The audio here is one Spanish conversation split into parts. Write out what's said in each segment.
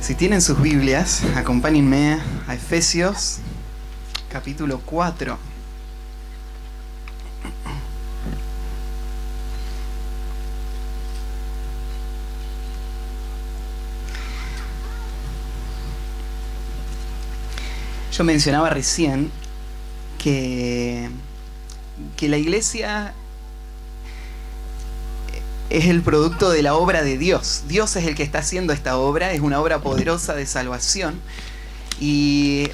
Si tienen sus Biblias, acompáñenme a Efesios, capítulo 4. Yo mencionaba recién que la iglesia es el producto de la obra de Dios. Dios es el que está haciendo esta obra, es una obra poderosa de salvación. Y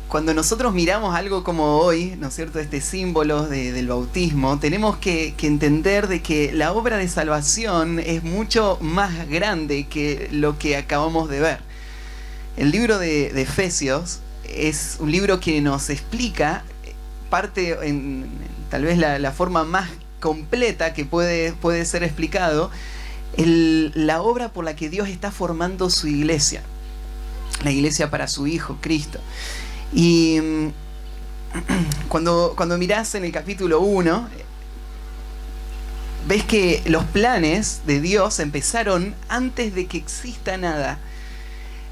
cuando nosotros miramos algo como hoy, ¿no es cierto?, este símbolo del bautismo, tenemos que entender de que la obra de salvación es mucho más grande que lo que acabamos de ver. El libro de Efesios es un libro que nos explica parte en tal vez la forma más completa que puede ser explicado, la obra por la que Dios está formando su iglesia, la iglesia para su Hijo, Cristo. Y cuando mirás en el capítulo 1, ves que los planes de Dios empezaron antes de que exista nada.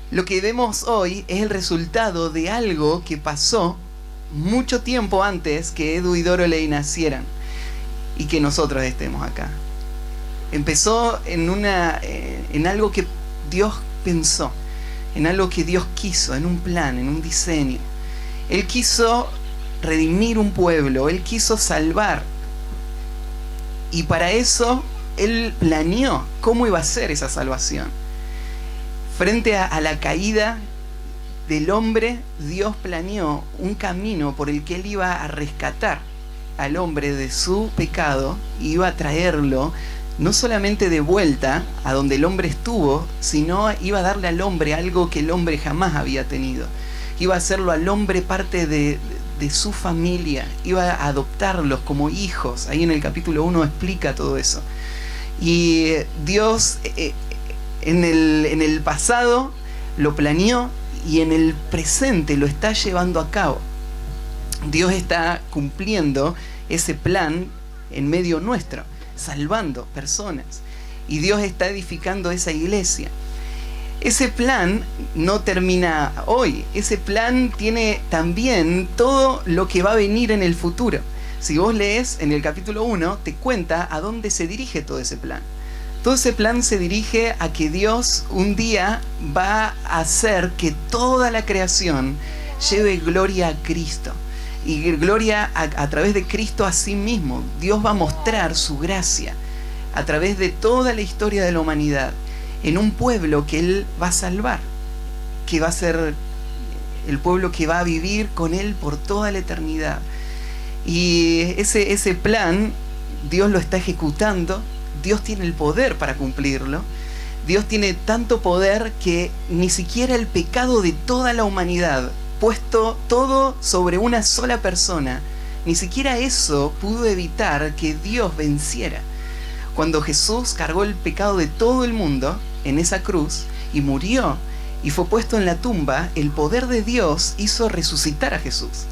Lo que vemos hoy es el resultado de algo que pasó mucho tiempo antes que Edu y Doroley nacieran y que nosotros estemos acá. Empezó en algo que Dios pensó, en algo que Dios quiso, en un plan, en un diseño. Él quiso redimir un pueblo, Él quiso salvar. Y para eso Él planeó cómo iba a ser esa salvación. Frente a la caída del hombre, Dios planeó un camino por el que Él iba a rescatar al hombre de su pecado y iba a traerlo no solamente de vuelta a donde el hombre estuvo, sino iba a darle al hombre algo que el hombre jamás había tenido. Iba a hacerlo al hombre parte de su familia, iba a adoptarlos como hijos. Ahí en el capítulo 1 explica todo eso. Y Dios en el pasado lo planeó y en el presente lo está llevando a cabo. Dios está cumpliendo ese plan en medio nuestro, salvando personas. Y Dios está edificando esa iglesia. Ese plan no termina hoy. Ese plan tiene también todo lo que va a venir en el futuro. Si vos lees en el capítulo 1, te cuenta a dónde se dirige todo ese plan. Todo ese plan se dirige a que Dios un día va a hacer que toda la creación lleve gloria a Cristo. Y gloria a través de Cristo a sí mismo. Dios va a mostrar su gracia a través de toda la historia de la humanidad en un pueblo que Él va a salvar, que va a ser el pueblo que va a vivir con Él por toda la eternidad. Y ese plan Dios lo está ejecutando. Dios tiene el poder para cumplirlo. Dios tiene tanto poder que ni siquiera el pecado de toda la humanidad, puesto todo sobre una sola persona, ni siquiera eso pudo evitar que Dios venciera. Cuando Jesús cargó el pecado de todo el mundo en esa cruz y murió y fue puesto en la tumba, el poder de Dios hizo resucitar a Jesús.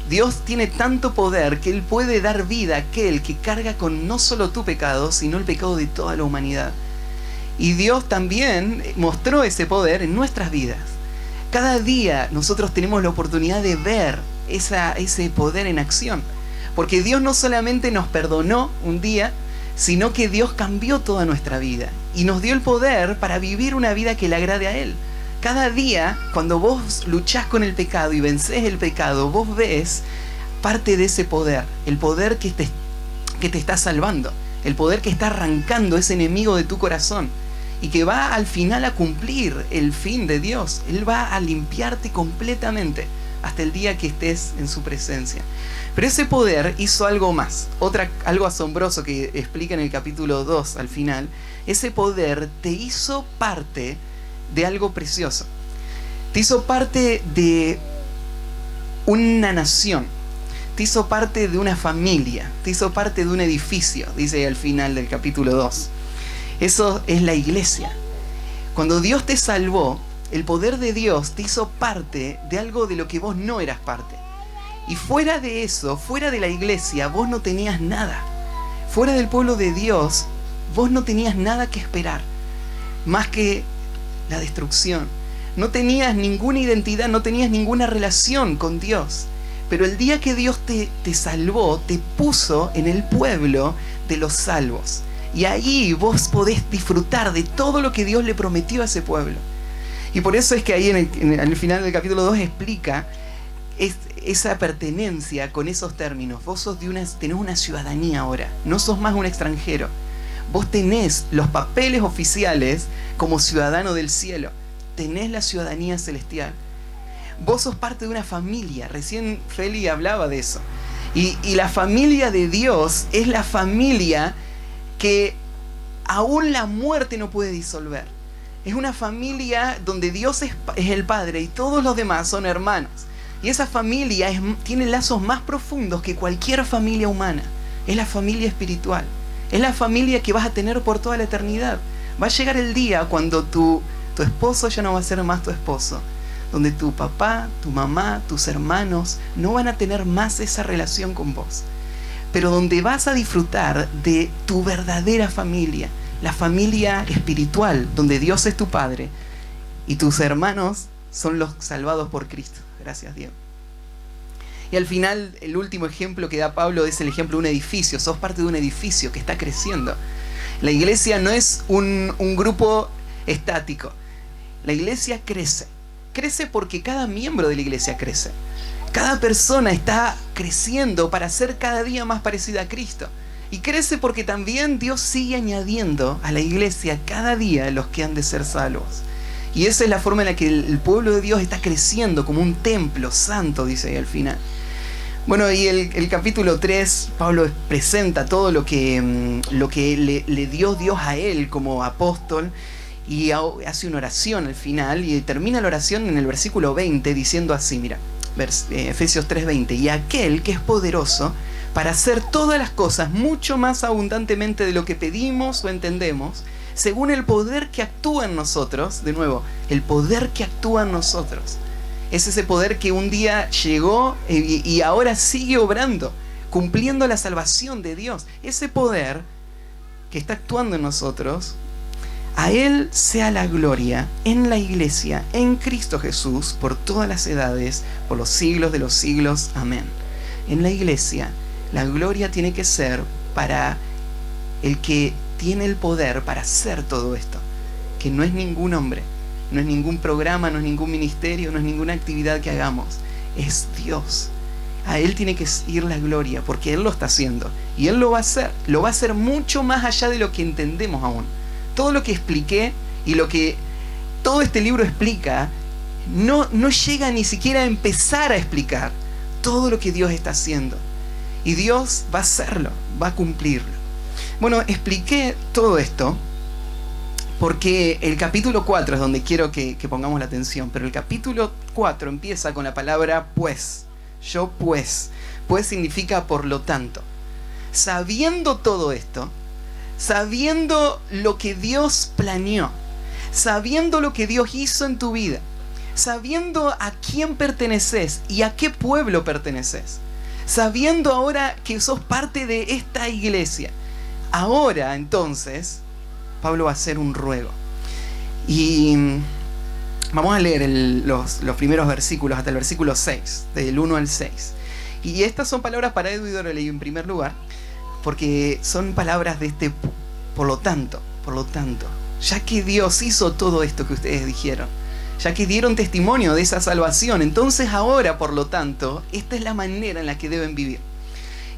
Dios tiene tanto poder que Él puede dar vida a aquel que carga con no solo tu pecado, sino el pecado de toda la humanidad. Y Dios también mostró ese poder en nuestras vidas. Cada día nosotros tenemos la oportunidad de ver ese poder en acción. Porque Dios no solamente nos perdonó un día, sino que Dios cambió toda nuestra vida y nos dio el poder para vivir una vida que le agrade a Él. Cada día, cuando vos luchás con el pecado y vencés el pecado, vos ves parte de ese poder, el poder que te está salvando, el poder que está arrancando ese enemigo de tu corazón y que va al final a cumplir el fin de Dios. Él va a limpiarte completamente hasta el día que estés en su presencia. Pero ese poder hizo algo más, algo asombroso que explica en el capítulo 2 al final. Ese poder te hizo parte de algo precioso. Te hizo parte de una nación. Te hizo parte de una familia. Te hizo parte de un edificio, dice al final del capítulo 2. Eso es la iglesia. Cuando Dios te salvó, el poder de Dios te hizo parte de algo de lo que vos no eras parte. Y fuera de eso, fuera de la iglesia, vos no tenías nada. Fuera del pueblo de Dios, vos no tenías nada que esperar, más que la destrucción, No tenías ninguna identidad, no tenías ninguna relación con Dios. Pero el día que Dios te salvó, te puso en el pueblo de los salvos. Y ahí vos podés disfrutar de todo lo que Dios le prometió a ese pueblo. Y por eso es que ahí en el final del capítulo 2 explica esa pertenencia con esos términos. Vos tenés una ciudadanía ahora, no sos más un extranjero. Vos tenés los papeles oficiales como ciudadano del cielo. Tenés la ciudadanía celestial. Vos sos parte de una familia. Recién Feli hablaba de eso. Y la familia de Dios es la familia que aún la muerte no puede disolver. Es una familia donde Dios es el Padre y todos los demás son hermanos. Y esa familia tiene lazos más profundos que cualquier familia humana. Es la familia espiritual. Es la familia que vas a tener por toda la eternidad. Va a llegar el día cuando tu esposo ya no va a ser más tu esposo. Donde tu papá, tu mamá, tus hermanos no van a tener más esa relación con vos. Pero donde vas a disfrutar de tu verdadera familia. La familia espiritual, donde Dios es tu Padre y tus hermanos son los salvados por Cristo. Gracias, Dios. Y al final, el último ejemplo que da Pablo es el ejemplo de un edificio. Sos parte de un edificio que está creciendo. La iglesia no es un grupo estático. La iglesia crece. Crece porque cada miembro de la iglesia crece. Cada persona está creciendo para ser cada día más parecida a Cristo. Y crece porque también Dios sigue añadiendo a la iglesia cada día los que han de ser salvos. Y esa es la forma en la que el pueblo de Dios está creciendo como un templo santo, dice ahí al final. Bueno, y el capítulo 3, Pablo presenta todo lo que le dio Dios a él como apóstol. Y hace una oración al final. Y termina la oración en el versículo 20 diciendo así, mira, Efesios 3:20. Y aquel que es poderoso para hacer todas las cosas mucho más abundantemente de lo que pedimos o entendemos, según el poder que actúa en nosotros. De nuevo, el poder que actúa en nosotros. Es ese poder que un día llegó y ahora sigue obrando, cumpliendo la salvación de Dios. Ese poder que está actuando en nosotros, a Él sea la gloria en la iglesia, en Cristo Jesús, por todas las edades, por los siglos de los siglos. Amén. En la iglesia, la gloria tiene que ser para el que tiene el poder para hacer todo esto, que no es ningún hombre, no es ningún programa, no es ningún ministerio, no es ninguna actividad que hagamos, es Dios. A Él tiene que ir la gloria, porque Él lo está haciendo, y Él lo va a hacer mucho más allá de lo que entendemos aún. Todo lo que expliqué y lo que todo este libro explica, no llega ni siquiera a empezar a explicar todo lo que Dios está haciendo. Y Dios va a hacerlo, va a cumplirlo. Bueno, expliqué todo esto porque el capítulo 4 es donde quiero que pongamos la atención. Pero el capítulo 4 empieza con la palabra pues. Yo pues. Pues significa por lo tanto. Sabiendo todo esto, sabiendo lo que Dios planeó, sabiendo lo que Dios hizo en tu vida, sabiendo a quién perteneces y a qué pueblo perteneces, sabiendo ahora que sos parte de esta iglesia, ahora entonces Pablo va a hacer un ruego. Y vamos a leer los primeros versículos hasta el versículo 6, del 1 al 6. Y estas son palabras para Edu y Doreley en primer lugar, porque son palabras de por lo tanto, ya que Dios hizo todo esto que ustedes dijeron, ya que dieron testimonio de esa salvación, entonces ahora, por lo tanto, esta es la manera en la que deben vivir.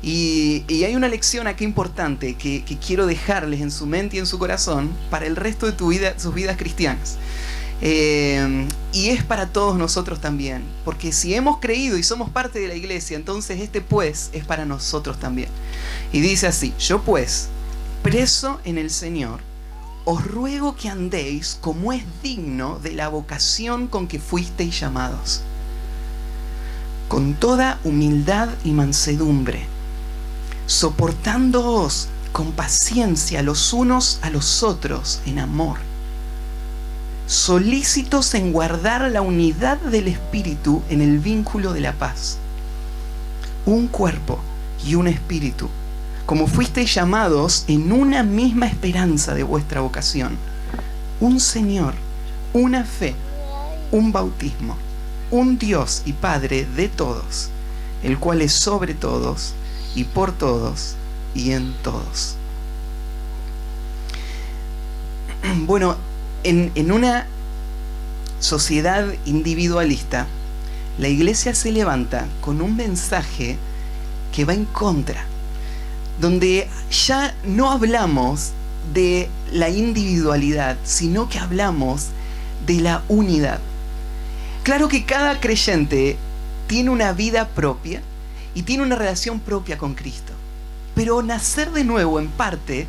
Y hay una lección aquí importante que quiero dejarles en su mente y en su corazón para el resto de sus vidas cristianas. Y es para todos nosotros también, porque si hemos creído y somos parte de la iglesia, entonces este pues es para nosotros también. Y dice así: yo pues, preso en el Señor, os ruego que andéis como es digno de la vocación con que fuisteis llamados, con toda humildad y mansedumbre, soportándoos con paciencia los unos a los otros en amor, solícitos en guardar la unidad del Espíritu en el vínculo de la paz. Un cuerpo y un espíritu, como fuisteis llamados en una misma esperanza de vuestra vocación, un Señor, una fe, un bautismo, un Dios y Padre de todos, el cual es sobre todos y por todos y en todos. Bueno, en una sociedad individualista, la iglesia se levanta con un mensaje que va en contra, donde ya no hablamos de la individualidad, sino que hablamos de la unidad. Claro que cada creyente tiene una vida propia y tiene una relación propia con Cristo, pero nacer de nuevo en parte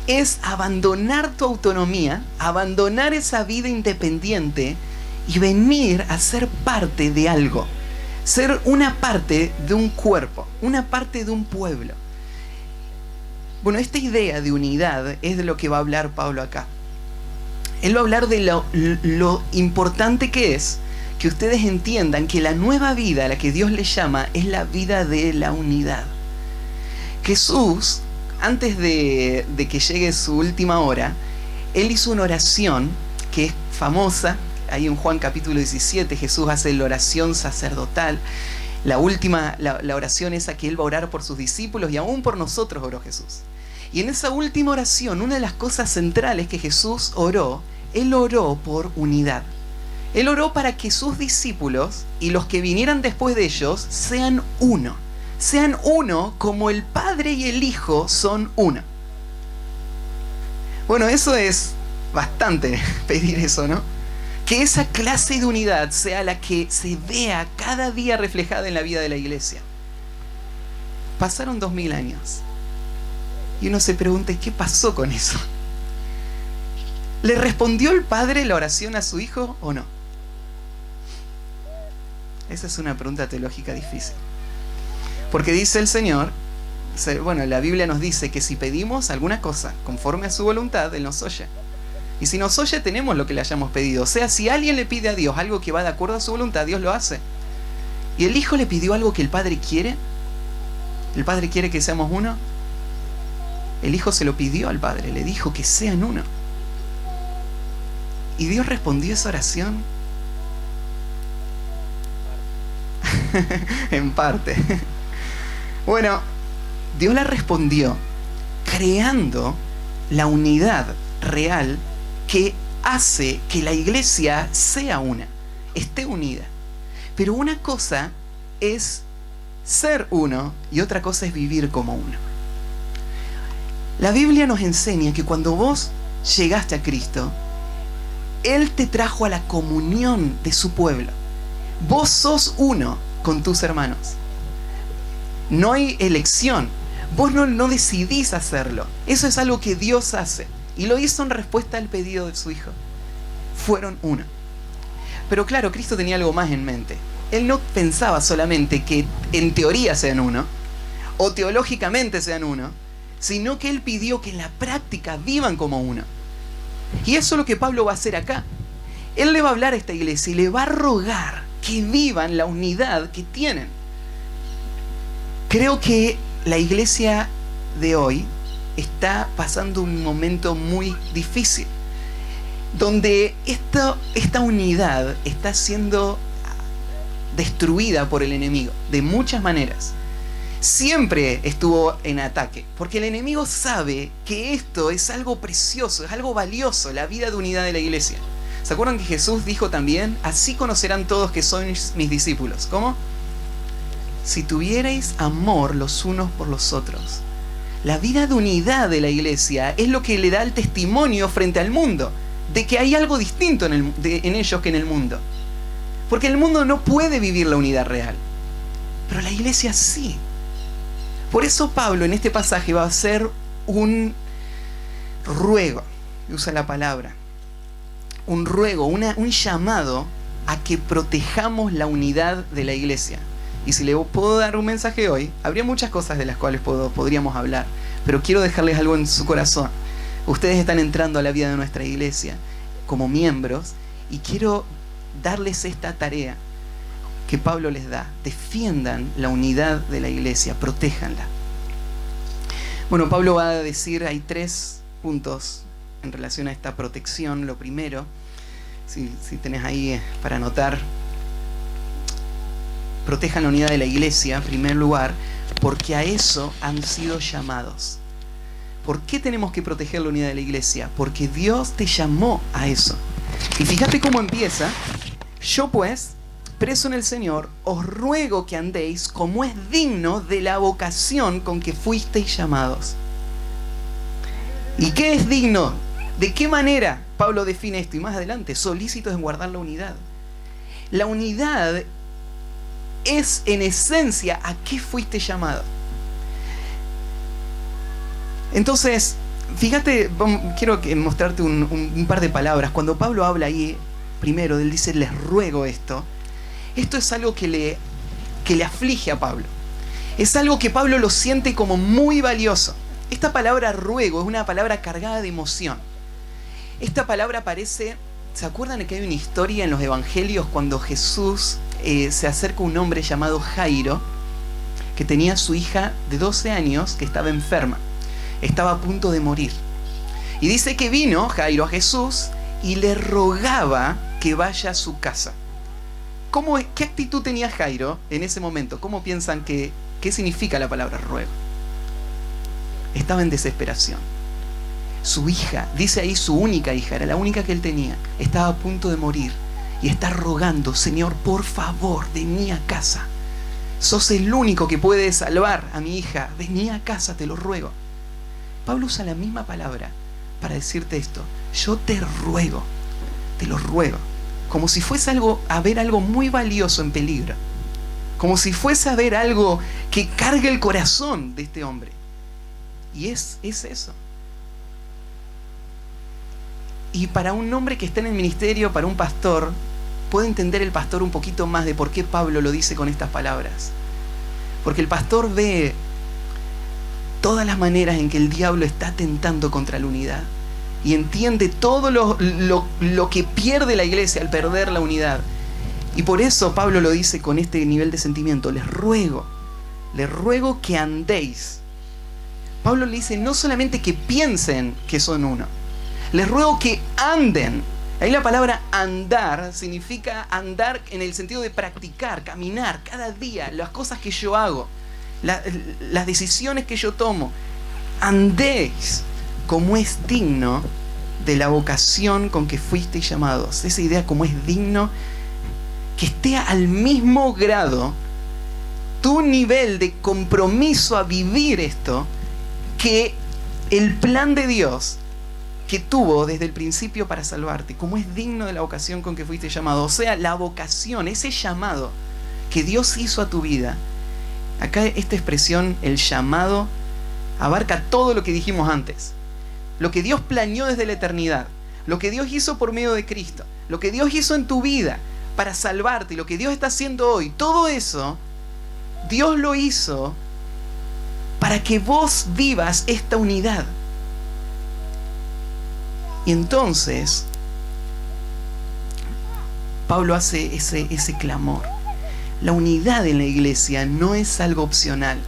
es abandonar tu autonomía, abandonar esa vida independiente y venir a ser parte de algo, ser una parte de un cuerpo, una parte de un pueblo. Bueno, esta idea de unidad es de lo que va a hablar Pablo acá. Él va a hablar de lo importante que es que ustedes entiendan que la nueva vida a la que Dios les llama es la vida de la unidad. Jesús, antes de que llegue su última hora, Él hizo una oración que es famosa. Ahí en Juan capítulo 17 Jesús hace la oración sacerdotal. La oración esa que Él va a orar por sus discípulos y aún por nosotros oró Jesús. Y en esa última oración, una de las cosas centrales que Jesús oró, Él oró por unidad. Él oró para que sus discípulos y los que vinieran después de ellos sean uno. Sean uno como el Padre y el Hijo son uno. Bueno, eso es bastante pedir eso, ¿no? Que esa clase de unidad sea la que se vea cada día reflejada en la vida de la iglesia. Pasaron 2000 años. Y uno se pregunta, ¿qué pasó con eso? ¿Le respondió el Padre la oración a su Hijo o no? Esa es una pregunta teológica difícil. Porque dice el Señor, bueno, la Biblia nos dice que si pedimos alguna cosa conforme a su voluntad, Él nos oye. Y si nos oye, tenemos lo que le hayamos pedido. O sea, si alguien le pide a Dios algo que va de acuerdo a su voluntad, Dios lo hace. ¿Y el Hijo le pidió algo que el Padre quiere? ¿El Padre quiere que seamos uno? El Hijo se lo pidió al Padre, le dijo que sean uno. ¿Y Dios respondió esa oración? En parte. Bueno, Dios la respondió creando la unidad real que hace que la iglesia sea una, esté unida. Pero una cosa es ser uno y otra cosa es vivir como uno. La Biblia nos enseña que cuando vos llegaste a Cristo, Él te trajo a la comunión de su pueblo. Vos sos uno con tus hermanos. No hay elección. Vos no decidís hacerlo. Eso es algo que Dios hace. Y lo hizo en respuesta al pedido de su Hijo. Fueron uno. Pero claro, Cristo tenía algo más en mente. Él no pensaba solamente que en teoría sean uno, o teológicamente sean uno, sino que Él pidió que en la práctica vivan como uno. Y eso es lo que Pablo va a hacer acá. Él le va a hablar a esta iglesia y le va a rogar que vivan la unidad que tienen. Creo que la iglesia de hoy está pasando un momento muy difícil, donde esta unidad está siendo destruida por el enemigo de muchas maneras. Siempre estuvo en ataque, porque el enemigo sabe que esto es algo precioso, es algo valioso, la vida de unidad de la iglesia. ¿Se acuerdan que Jesús dijo también, así conocerán todos que sois mis discípulos? ¿Cómo? Si tuvierais amor los unos por los otros. La vida de unidad de la iglesia es lo que le da el testimonio frente al mundo, de que hay algo distinto en ellos que en el mundo. Porque el mundo no puede vivir la unidad real, pero la iglesia sí. Por eso Pablo en este pasaje va a hacer un ruego, usa la palabra, un ruego, un llamado a que protejamos la unidad de la iglesia. Y si le puedo dar un mensaje hoy, habría muchas cosas de las cuales podríamos hablar, pero quiero dejarles algo en su corazón. Ustedes están entrando a la vida de nuestra iglesia como miembros y quiero darles esta tarea que Pablo les da. Defiendan la unidad de la iglesia, protéjanla. Bueno, Pablo va a decir, hay 3 puntos en relación a esta protección. Lo primero Si tenés ahí para anotar. Protejan la unidad de la iglesia, en primer lugar, porque a eso han sido llamados. ¿Por qué tenemos que proteger la unidad de la iglesia? Porque Dios te llamó a eso. Y fíjate cómo empieza. Yo pues, preso en el Señor, os ruego que andéis como es digno de la vocación con que fuisteis llamados. ¿Y qué es digno? ¿De qué manera Pablo define esto? Y más adelante, solícitos en guardar la unidad. La unidad es en esencia a qué fuiste llamado. Entonces, fíjate, quiero mostrarte un par de palabras. Cuando Pablo habla ahí, primero, él dice, les ruego esto. Esto es algo que le aflige a Pablo. Es algo que Pablo lo siente como muy valioso. Esta palabra ruego es una palabra cargada de emoción. Esta palabra aparece, ¿se acuerdan de que hay una historia en los evangelios cuando Jesús se acerca a un hombre llamado Jairo, que tenía a su hija de 12 años que estaba enferma? Estaba a punto de morir. Y dice que vino Jairo a Jesús y le rogaba que vaya a su casa. ¿Qué actitud tenía Jairo en ese momento? ¿Cómo piensan qué significa la palabra ruego? Estaba en desesperación. Su hija, dice ahí su única hija, era la única que él tenía, estaba a punto de morir y está rogando, Señor, por favor, vení a casa. Sos el único que puede salvar a mi hija. Vení a casa, te lo ruego. Pablo usa la misma palabra para decirte esto. Yo te ruego, te lo ruego. Como si fuese a ver algo muy valioso en peligro. Como si fuese a ver algo que cargue el corazón de este hombre. Y es eso. Y para un hombre que está en el ministerio, para un pastor, puede entender el pastor un poquito más de por qué Pablo lo dice con estas palabras. Porque el pastor ve todas las maneras en que el diablo está tentando contra la unidad. Y entiende todo lo que pierde la iglesia al perder la unidad. Y por eso Pablo lo dice con este nivel de sentimiento. Les ruego que andéis. Pablo le dice no solamente que piensen que son uno. Les ruego que anden. Ahí la palabra andar significa andar en el sentido de practicar, caminar cada día, las cosas que yo hago, las decisiones que yo tomo. Andéis como es digno de la vocación con que fuisteis llamados. Esa idea como es digno, que esté al mismo grado tu nivel de compromiso a vivir esto que el plan de Dios que tuvo desde el principio para salvarte, como es digno de la vocación con que fuiste llamado. O sea, la vocación, ese llamado que Dios hizo a tu vida. Acá esta expresión, el llamado, abarca todo lo que dijimos antes. Lo que Dios planeó desde la eternidad, lo que Dios hizo por medio de Cristo, lo que Dios hizo en tu vida para salvarte, lo que Dios está haciendo hoy, todo eso, Dios lo hizo para que vos vivas esta unidad. Y entonces, Pablo hace ese clamor. La unidad en la iglesia no es algo opcional.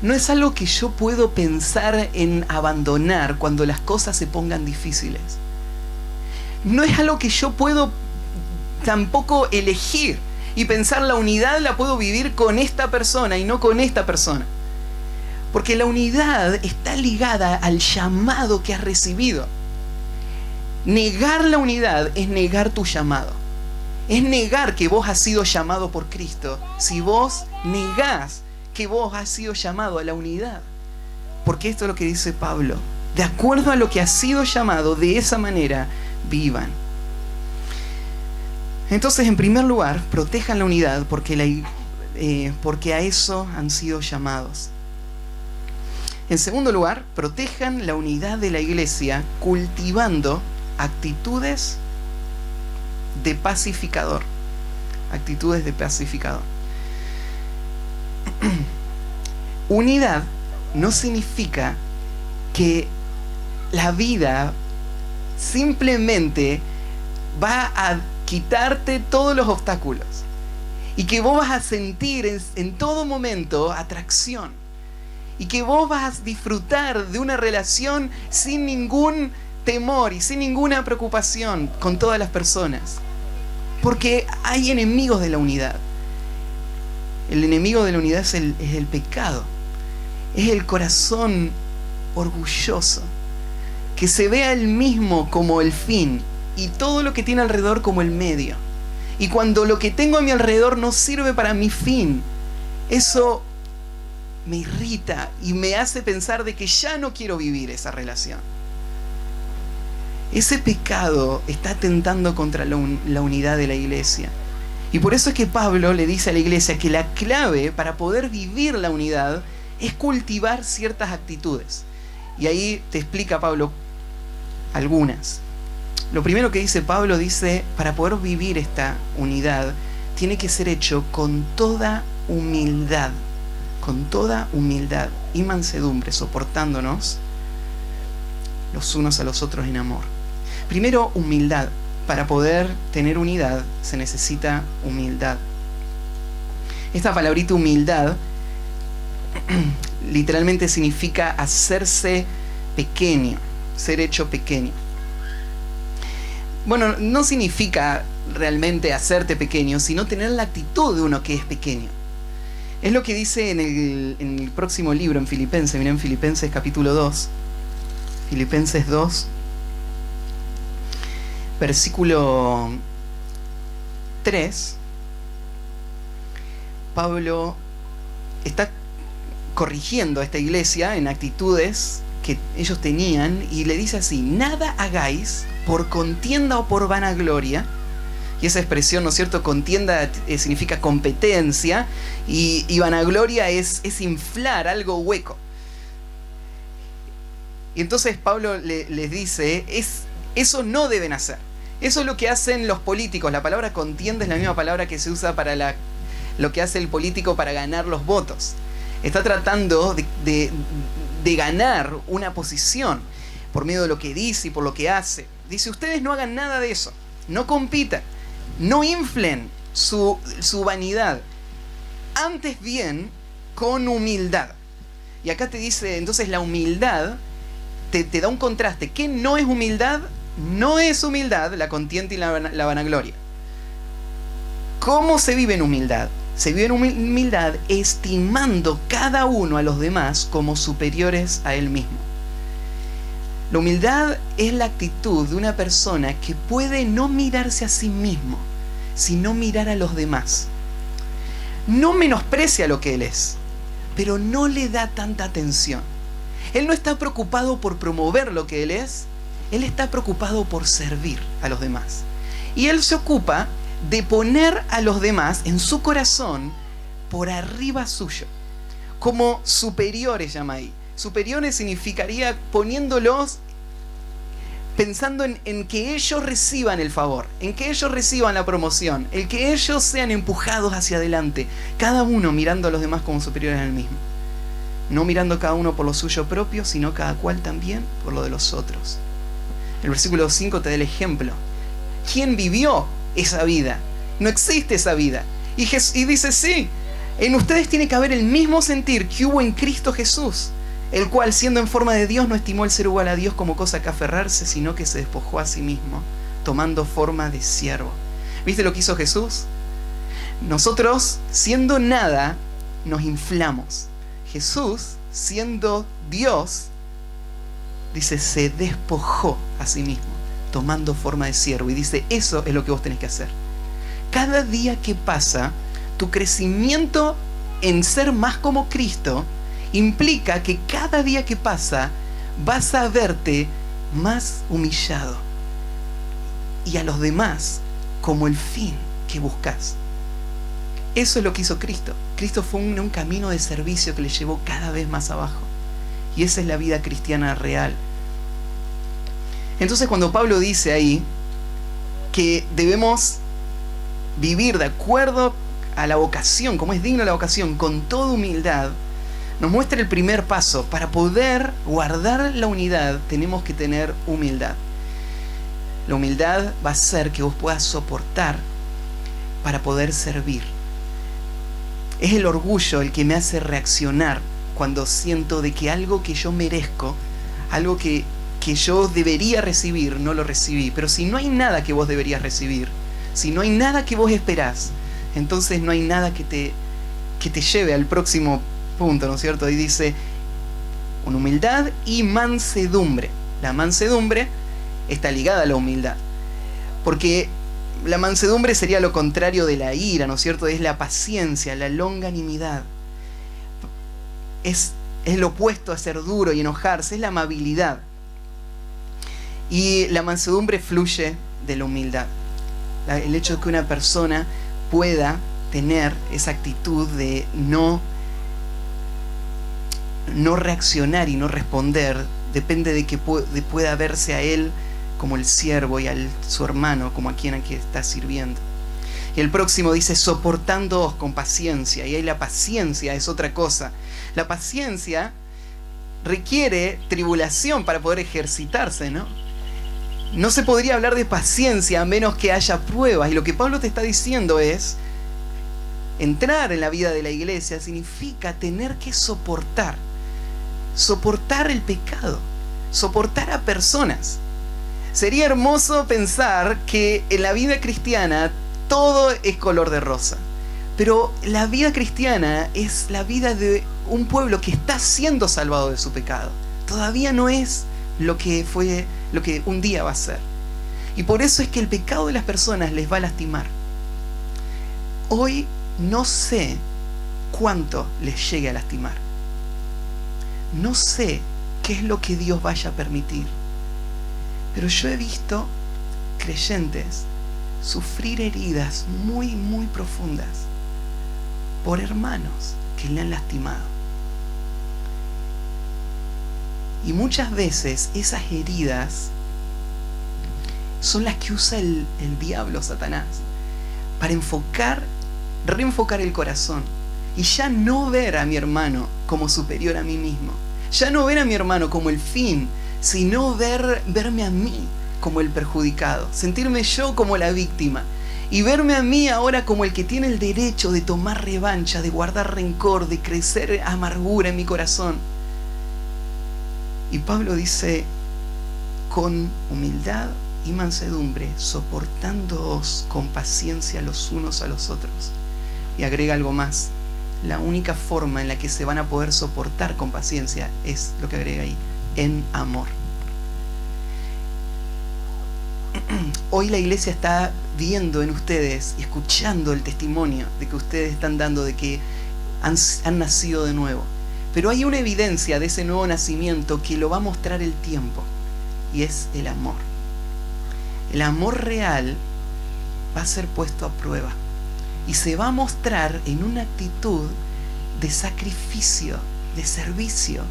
No es algo que yo puedo pensar en abandonar cuando las cosas se pongan difíciles. No es algo que yo puedo tampoco elegir y pensar la unidad la puedo vivir con esta persona y no con esta persona. Porque la unidad está ligada al llamado que has recibido. Negar la unidad es negar tu llamado. Es negar que vos has sido llamado por Cristo. Si vos negás que vos has sido llamado a la unidad. Porque esto es lo que dice Pablo. De acuerdo a lo que has sido llamado, de esa manera vivan. Entonces, en primer lugar, protejan la unidad porque a eso han sido llamados. En segundo lugar, protejan la unidad de la iglesia cultivando actitudes de pacificador. Actitudes de pacificador. Unidad no significa que la vida simplemente va a quitarte todos los obstáculos y que vos vas a sentir en todo momento atracción y que vos vas a disfrutar de una relación sin ningún temor y sin ninguna preocupación con todas las personas. Porque hay enemigos de la unidad. El enemigo de la unidad es el pecado. Es el corazón orgulloso, que se ve a él mismo como el fin y todo lo que tiene alrededor como el medio. Y cuando lo que tengo a mi alrededor no sirve para mi fin, eso me irrita y me hace pensar de que ya no quiero vivir esa relación. Ese pecado está atentando contra la unidad de la iglesia. Y por eso es que Pablo le dice a la iglesia que la clave para poder vivir la unidad es cultivar ciertas actitudes. Y ahí te explica Pablo algunas. Lo primero que dice Pablo, dice, para poder vivir esta unidad, tiene que ser hecho con toda humildad y mansedumbre, soportándonos los unos a los otros en amor. Primero, humildad. Para poder tener unidad se necesita humildad. Esta palabrita humildad literalmente significa hacerse pequeño, ser hecho pequeño. Bueno, no significa realmente hacerte pequeño, sino tener la actitud de uno que es pequeño. Es lo que dice en el próximo libro, en Filipenses. Miren, Filipenses capítulo 2. Filipenses 2, versículo 3. Pablo está corrigiendo a esta iglesia en actitudes que ellos tenían y le dice así: nada hagáis por contienda o por vanagloria. Y esa expresión, ¿no es cierto? Contienda significa competencia y vanagloria es inflar algo hueco. Y entonces Pablo les dice, eso no deben hacer. Eso es lo que hacen los políticos. La palabra contienda es la misma palabra que se usa para lo que hace el político para ganar los votos. Está tratando de ganar una posición por medio de lo que dice y por lo que hace. Dice, ustedes no hagan nada de eso. No compitan. No inflen su vanidad. Antes bien, con humildad. Y acá te dice, entonces la humildad te da un contraste. ¿Qué no es humildad? No es humildad la contienda y la vanagloria. ¿Cómo se vive en humildad? Se vive en humildad estimando cada uno a los demás como superiores a él mismo. La humildad es la actitud de una persona que puede no mirarse a sí mismo, sino mirar a los demás. No menosprecia lo que él es, pero no le da tanta atención. Él no está preocupado por promover lo que él es, él está preocupado por servir a los demás. Y él se ocupa de poner a los demás en su corazón por arriba suyo, como superiores, llama ahí. Superiores significaría poniéndolos, pensando en que ellos reciban el favor, en que ellos reciban la promoción, en que ellos sean empujados hacia adelante, cada uno mirando a los demás como superiores a él mismo. No mirando cada uno por lo suyo propio, sino cada cual también por lo de los otros. El versículo 5 te da el ejemplo. ¿Quién vivió esa vida? No existe esa vida. Y dice, sí, en ustedes tiene que haber el mismo sentir que hubo en Cristo Jesús, el cual, siendo en forma de Dios, no estimó el ser igual a Dios como cosa que aferrarse, sino que se despojó a sí mismo, tomando forma de siervo. ¿Viste lo que hizo Jesús? Nosotros, siendo nada, nos inflamos. Jesús, siendo Dios, dice, se despojó a sí mismo, tomando forma de siervo. Y dice, eso es lo que vos tenés que hacer. Cada día que pasa, tu crecimiento en ser más como Cristo implica que cada día que pasa vas a verte más humillado y a los demás como el fin que buscas. Eso es lo que hizo Cristo. Cristo fue un camino de servicio que le llevó cada vez más abajo. Y esa es la vida cristiana real. Entonces, cuando Pablo dice ahí que debemos vivir de acuerdo a la vocación, como es digno la vocación, con toda humildad, nos muestra el primer paso. Para poder guardar la unidad tenemos que tener humildad. La humildad va a hacer que vos puedas soportar para poder servir. Es el orgullo el que me hace reaccionar cuando siento de que algo que yo merezco, algo que que yo debería recibir, no lo recibí. Pero si no hay nada que vos deberías recibir, si no hay nada que vos esperás, entonces no hay nada que te lleve al próximo punto, ¿no es cierto? Y dice, con humildad y mansedumbre. La mansedumbre está ligada a la humildad, porque la mansedumbre sería lo contrario de la ira, ¿no es cierto? Es la paciencia, la longanimidad. Es lo opuesto a ser duro y enojarse, es la amabilidad. Y la mansedumbre fluye de la humildad. El hecho de que una persona pueda tener esa actitud de no reaccionar y no responder, depende de que pueda verse a él como el siervo y a su hermano como a quien aquí está sirviendo. Y el próximo dice, soportándoos con paciencia. Y ahí la paciencia es otra cosa. La paciencia requiere tribulación para poder ejercitarse, ¿no? No se podría hablar de paciencia a menos que haya pruebas. Y lo que Pablo te está diciendo es, entrar en la vida de la iglesia significa tener que soportar el pecado, soportar a personas. Sería hermoso pensar que en la vida cristiana todo es color de rosa, pero la vida cristiana es la vida de un pueblo que está siendo salvado de su pecado. Todavía no es lo que un día va a ser. Y por eso es que el pecado de las personas les va a lastimar. Hoy no sé cuánto les llegue a lastimar. No sé qué es lo que Dios vaya a permitir. Pero yo he visto creyentes sufrir heridas muy, muy profundas por hermanos que le han lastimado. Y muchas veces esas heridas son las que usa el diablo, Satanás, para reenfocar el corazón y ya no ver a mi hermano como superior a mí mismo, ya no ver a mi hermano como el fin, sino verme a mí como el perjudicado, sentirme yo como la víctima y verme a mí ahora como el que tiene el derecho de tomar revancha, de guardar rencor, de crecer amargura en mi corazón. Y Pablo dice, con humildad y mansedumbre, soportándoos con paciencia los unos a los otros. Y agrega algo más, la única forma en la que se van a poder soportar con paciencia es lo que agrega ahí, en amor. Hoy la iglesia está viendo en ustedes y escuchando el testimonio de que ustedes están dando de que han nacido de nuevo. Pero hay una evidencia de ese nuevo nacimiento que lo va a mostrar el tiempo, y es el amor. El amor real va a ser puesto a prueba y se va a mostrar en una actitud de sacrificio, de servicio,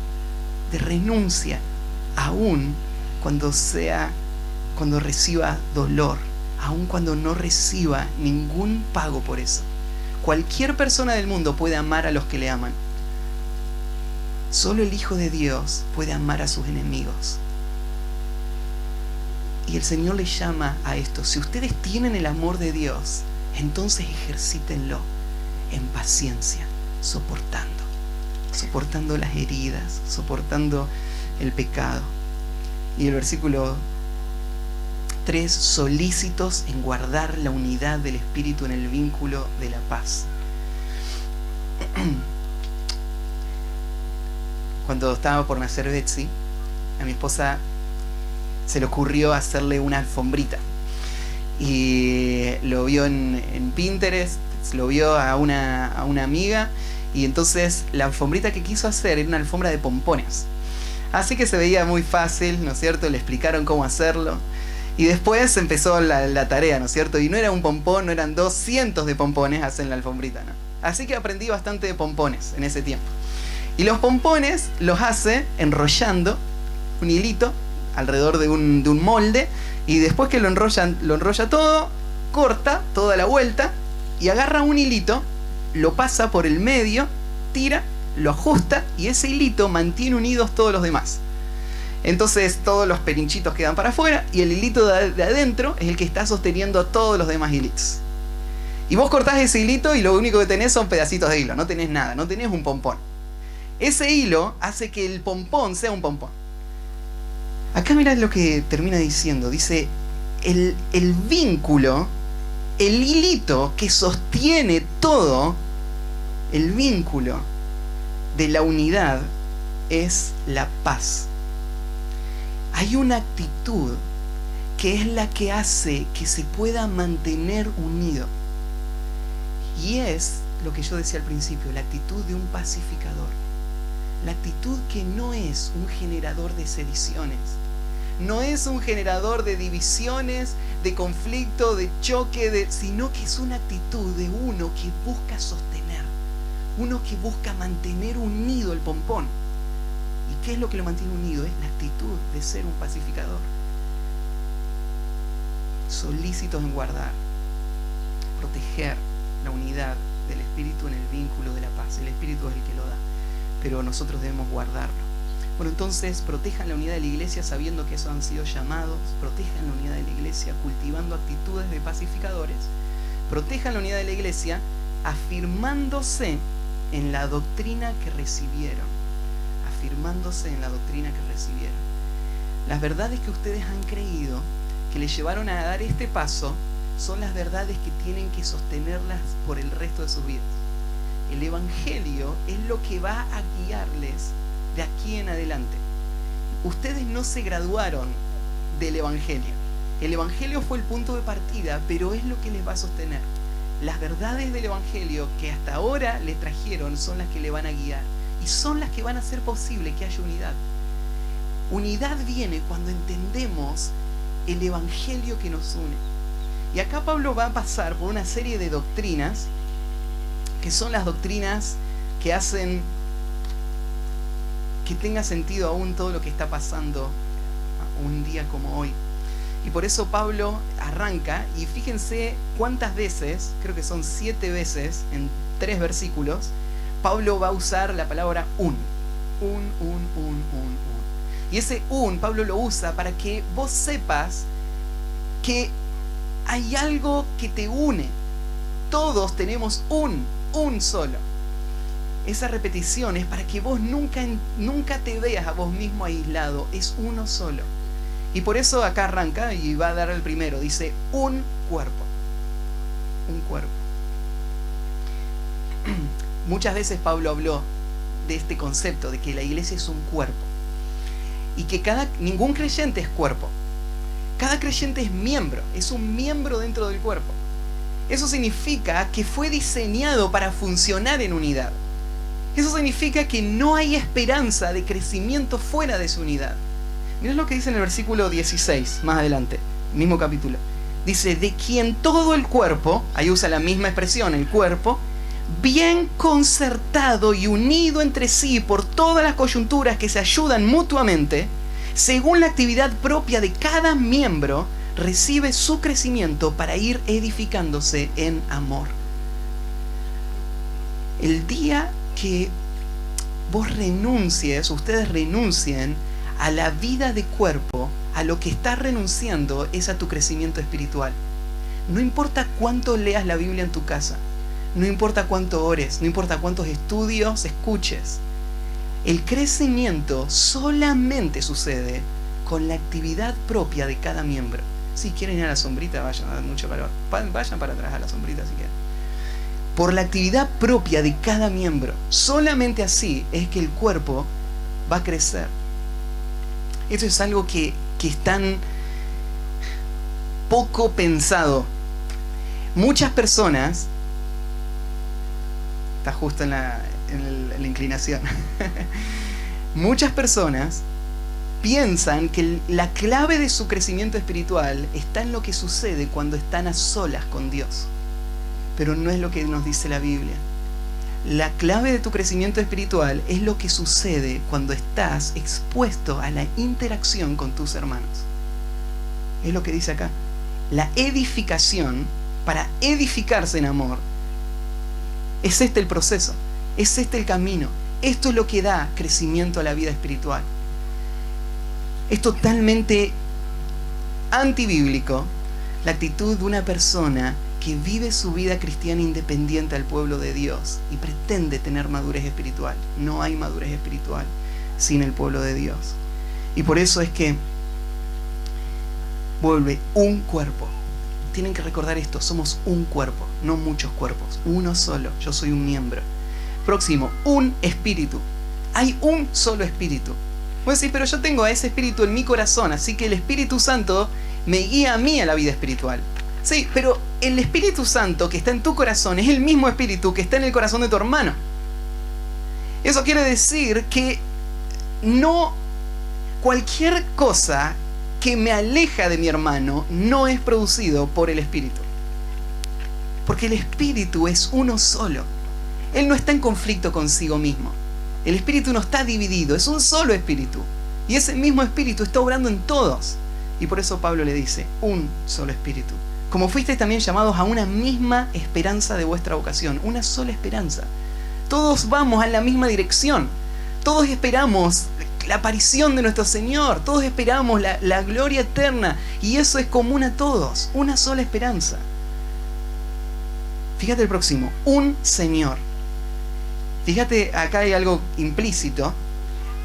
de renuncia, aun cuando reciba dolor, aun cuando no reciba ningún pago por eso. Cualquier persona del mundo puede amar a los que le aman. Solo el Hijo de Dios puede amar a sus enemigos. Y el Señor les llama a esto. Si ustedes tienen el amor de Dios, entonces ejercítenlo en paciencia, soportando las heridas, soportando el pecado. Y el versículo 3, solícitos en guardar la unidad del Espíritu en el vínculo de la paz. Cuando estaba por nacer Betsy, a mi esposa se le ocurrió hacerle una alfombrita. Y lo vio en Pinterest, lo vio a una amiga, y entonces la alfombrita que quiso hacer era una alfombra de pompones. Así que se veía muy fácil, ¿no es cierto? Le explicaron cómo hacerlo. Y después empezó la tarea, ¿no es cierto? Y no era un pompón, no eran 200 de pompones hacen la alfombrita, ¿no? Así que aprendí bastante de pompones en ese tiempo. Y los pompones los hace enrollando un hilito alrededor de un molde, y después que lo enrolla todo, corta toda la vuelta y agarra un hilito, lo pasa por el medio, tira, lo ajusta, y ese hilito mantiene unidos todos los demás. Entonces todos los perinchitos quedan para afuera y el hilito de adentro es el que está sosteniendo a todos los demás hilitos. Y vos cortás ese hilito y lo único que tenés son pedacitos de hilo, no tenés nada, no tenés un pompón. Ese hilo hace que el pompón sea un pompón. Acá mirá lo que termina diciendo. Dice, el vínculo, el hilito que sostiene todo, el vínculo de la unidad es la paz. Hay una actitud que es la que hace que se pueda mantener unido. Y es lo que yo decía al principio, la actitud de un pacificador. La actitud que no es un generador de sediciones, no es un generador de divisiones, de conflicto, de choque, sino que es una actitud de uno que busca sostener, uno que busca mantener unido el pompón. ¿Y qué es lo que lo mantiene unido? Es la actitud de ser un pacificador. Solícitos en guardar, proteger la unidad del Espíritu en el vínculo de la paz. El Espíritu es el que lo da, pero nosotros debemos guardarlo. Bueno, entonces protejan la unidad de la iglesia sabiendo que esos han sido llamados, protejan la unidad de la iglesia cultivando actitudes de pacificadores, protejan la unidad de la iglesia afirmándose en la doctrina que recibieron, afirmándose en la doctrina que recibieron. Las verdades que ustedes han creído, que les llevaron a dar este paso, son las verdades que tienen que sostenerlas por el resto de sus vidas. El Evangelio es lo que va a guiarles de aquí en adelante. Ustedes no se graduaron del Evangelio. El Evangelio fue el punto de partida, pero es lo que les va a sostener. Las verdades del Evangelio que hasta ahora les trajeron son las que le van a guiar y son las que van a hacer posible que haya unidad. Unidad viene cuando entendemos el Evangelio que nos une. Y acá Pablo va a pasar por una serie de doctrinas que son las doctrinas que hacen que tenga sentido aún todo lo que está pasando un día como hoy. Y por eso Pablo arranca, y fíjense cuántas veces, creo que son 7 veces en 3 versículos, Pablo va a usar la palabra un. Y ese Pablo lo usa para que vos sepas que hay algo que te une. Todos tenemos un solo. Esa repetición es para que vos nunca te veas a vos mismo aislado. Es uno solo. Y por eso acá arranca y va a dar el primero. Dice, un cuerpo. Un cuerpo. Muchas veces Pablo habló de este concepto, de que la iglesia es un cuerpo. Y que ningún creyente es cuerpo. Cada creyente es miembro. Es un miembro dentro del cuerpo. Eso significa que fue diseñado para funcionar en unidad. Eso significa que no hay esperanza de crecimiento fuera de su unidad. Mirá lo que dice en el versículo 16, más adelante, mismo capítulo. Dice, de quien todo el cuerpo, ahí usa la misma expresión, el cuerpo, bien concertado y unido entre sí por todas las coyunturas que se ayudan mutuamente, según la actividad propia de cada miembro, recibe su crecimiento para ir edificándose en amor. El día que vos renuncies, ustedes renuncien a la vida de cuerpo, a lo que estás renunciando es a tu crecimiento espiritual. No importa cuánto leas la Biblia en tu casa, no importa cuánto ores, no importa cuántos estudios escuches, el crecimiento solamente sucede con la actividad propia de cada miembro. Si quieren ir a la sombrita, vayan, a dar mucho calor, vayan para atrás a la sombrita si quieren. Por la actividad propia de cada miembro, solamente así es que el cuerpo va a crecer. Eso es algo que es tan poco pensado. Muchas personas, está justo en la inclinación, muchas personas piensan que la clave de su crecimiento espiritual está en lo que sucede cuando están a solas con Dios. Pero no es lo que nos dice la Biblia. La clave de tu crecimiento espiritual es lo que sucede cuando estás expuesto a la interacción con tus hermanos. Es lo que dice acá. La edificación, para edificarse en amor, es este el proceso, es este el camino. Esto es lo que da crecimiento a la vida espiritual. Es totalmente antibíblico la actitud de una persona que vive su vida cristiana independiente al pueblo de Dios y pretende tener madurez espiritual. No hay madurez espiritual sin el pueblo de Dios. Y por eso es que vuelve un cuerpo. Tienen que recordar esto, somos un cuerpo, no muchos cuerpos, uno solo, yo soy un miembro. Próximo, un espíritu. Hay un solo espíritu. Vos decís, pero yo tengo a ese espíritu en mi corazón, así que el Espíritu Santo me guía a mí a la vida espiritual. Sí, pero el Espíritu Santo que está en tu corazón es el mismo espíritu que está en el corazón de tu hermano. Eso quiere decir que no cualquier cosa que me aleja de mi hermano no es producido por el Espíritu. Porque el Espíritu es uno solo. Él no está en conflicto consigo mismo. El Espíritu no está dividido, es un solo Espíritu. Y ese mismo Espíritu está obrando en todos. Y por eso Pablo le dice, un solo Espíritu. Como fuisteis también llamados a una misma esperanza de vuestra vocación, una sola esperanza. Todos vamos a la misma dirección. Todos esperamos la aparición de nuestro Señor. Todos esperamos la gloria eterna. Y eso es común a todos. Una sola esperanza. Fíjate el próximo. Un Señor. Fíjate, acá hay algo implícito.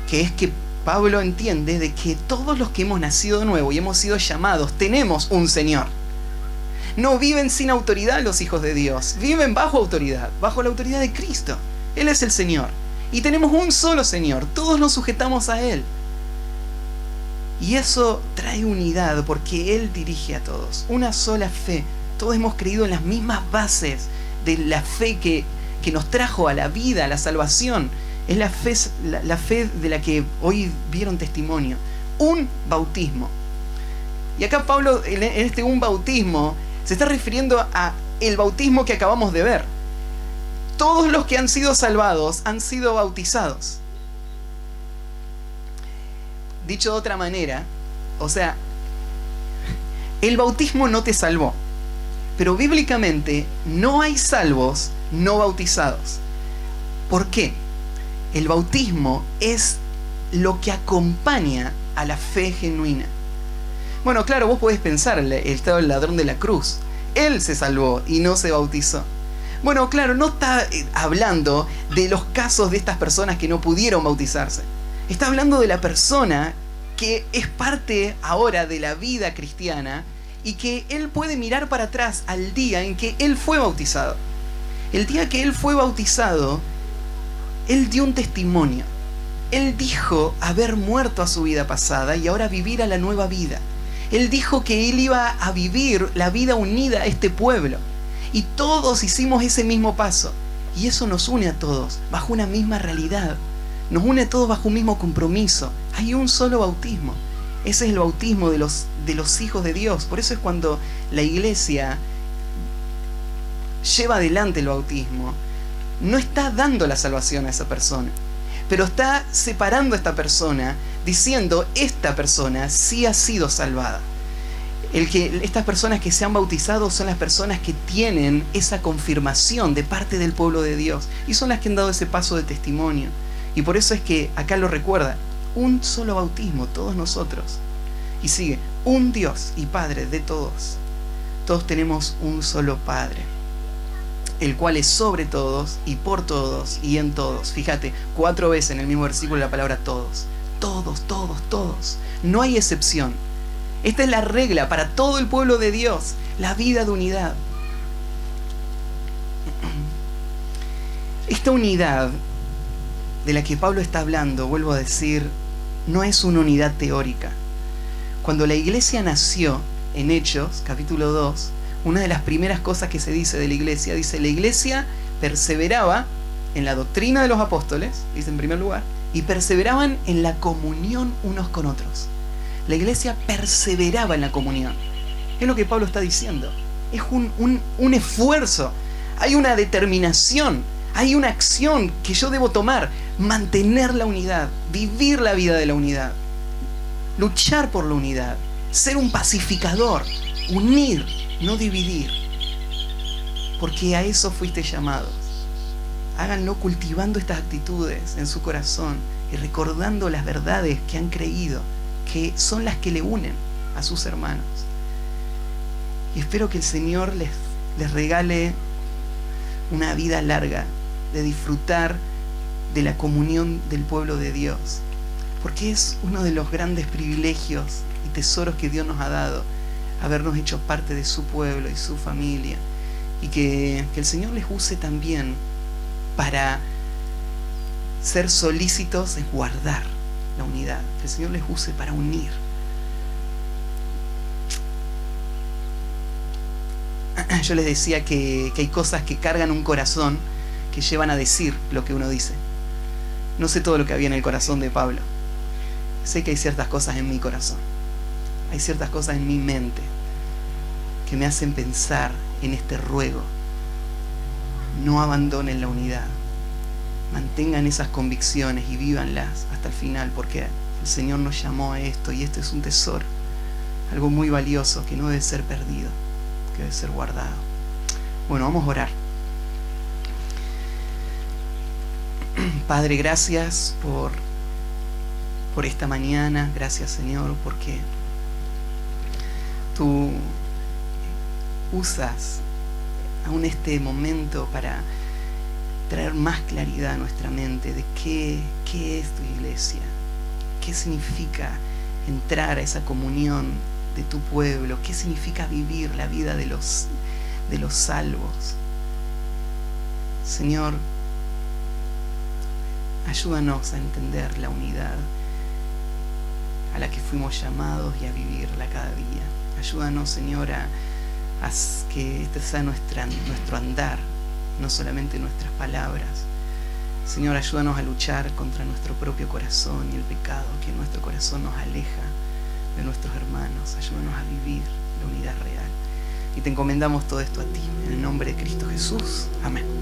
Que es que Pablo entiende de que todos los que hemos nacido de nuevo y hemos sido llamados, tenemos un Señor. No viven sin autoridad los hijos de Dios. Viven bajo autoridad. Bajo la autoridad de Cristo. Él es el Señor. Y tenemos un solo Señor, todos nos sujetamos a Él. Y eso trae unidad porque Él dirige a todos. Una sola fe. Todos hemos creído en las mismas bases de la fe que nos trajo a la vida, a la salvación. Es la fe de la que hoy vieron testimonio. Un bautismo. Y acá Pablo, en este un bautismo, se está refiriendo a el bautismo que acabamos de ver. Todos los que han sido salvados han sido bautizados. Dicho de otra manera, o sea, el bautismo no te salvó, pero bíblicamente no hay salvos no bautizados. ¿Por qué? El bautismo es lo que acompaña a la fe genuina. Bueno, claro, vos podés pensar, estaba el ladrón de la cruz. Él se salvó y no se bautizó. Bueno, claro, no está hablando de los casos de estas personas que no pudieron bautizarse. Está hablando de la persona que es parte ahora de la vida cristiana y que él puede mirar para atrás al día en que él fue bautizado. El día que él fue bautizado, él dio un testimonio. Él dijo haber muerto a su vida pasada y ahora vivir a la nueva vida. Él dijo que él iba a vivir la vida unida a este pueblo. Y todos hicimos ese mismo paso. Y eso nos une a todos, bajo una misma realidad. Nos une a todos bajo un mismo compromiso. Hay un solo bautismo. Ese es el bautismo de los hijos de Dios. Por eso es cuando la iglesia lleva adelante el bautismo. No está dando la salvación a esa persona, pero está separando a esta persona, diciendo, esta persona sí ha sido salvada. Estas personas que se han bautizado son las personas que tienen esa confirmación de parte del pueblo de Dios y son las que han dado ese paso de testimonio. Y por eso es que acá lo recuerda, un solo bautismo, todos nosotros. Y sigue, un Dios y Padre de todos. Todos tenemos un solo Padre, el cual es sobre todos y por todos y en todos. Fíjate, 4 veces en el mismo versículo la palabra todos. Todos, todos, todos. No hay excepción. Esta es la regla para todo el pueblo de Dios, la vida de unidad. Esta unidad de la que Pablo está hablando, vuelvo a decir, no es una unidad teórica. Cuando la iglesia nació, en Hechos, capítulo 2, una de las primeras cosas que se dice de la iglesia, dice, la iglesia perseveraba en la doctrina de los apóstoles, dice en primer lugar, y perseveraban en la comunión unos con otros. La iglesia perseveraba en la comunión. Es lo que Pablo está diciendo. Es un esfuerzo. Hay una determinación. Hay una acción que yo debo tomar. Mantener la unidad. Vivir la vida de la unidad. Luchar por la unidad. Ser un pacificador. Unir, no dividir. Porque a eso fuiste llamados. Háganlo cultivando estas actitudes en su corazón y recordando las verdades que han creído, que son las que le unen a sus hermanos. Y espero que el Señor les regale una vida larga de disfrutar de la comunión del pueblo de Dios, porque es uno de los grandes privilegios y tesoros que Dios nos ha dado, habernos hecho parte de su pueblo y su familia, y que el Señor les use también para ser solícitos en guardar la unidad, que el Señor les use para unir. Yo les decía que hay cosas que cargan un corazón que llevan a decir lo que uno dice. No sé todo lo que había en el corazón de Pablo. Sé que hay ciertas cosas en mi corazón, hay ciertas cosas en mi mente que me hacen pensar en este ruego: no abandonen la unidad, mantengan esas convicciones y vívanlas hasta el final, porque el Señor nos llamó a esto, y esto es un tesoro, algo muy valioso que no debe ser perdido, que debe ser guardado. Bueno, vamos a orar. Padre, gracias por esta mañana. Gracias, Señor, porque Tú usas aún este momento para traer más claridad a nuestra mente de qué es tu iglesia, qué significa entrar a esa comunión de tu pueblo, qué significa vivir la vida de los salvos. Señor, ayúdanos a entender la unidad a la que fuimos llamados y a vivirla cada día. Ayúdanos, Señor, a que este sea nuestro andar, no solamente nuestras palabras. Señor, ayúdanos a luchar contra nuestro propio corazón y el pecado que en nuestro corazón nos aleja de nuestros hermanos. Ayúdanos a vivir la unidad real. Y te encomendamos todo esto a ti, en el nombre de Cristo Jesús. Amén.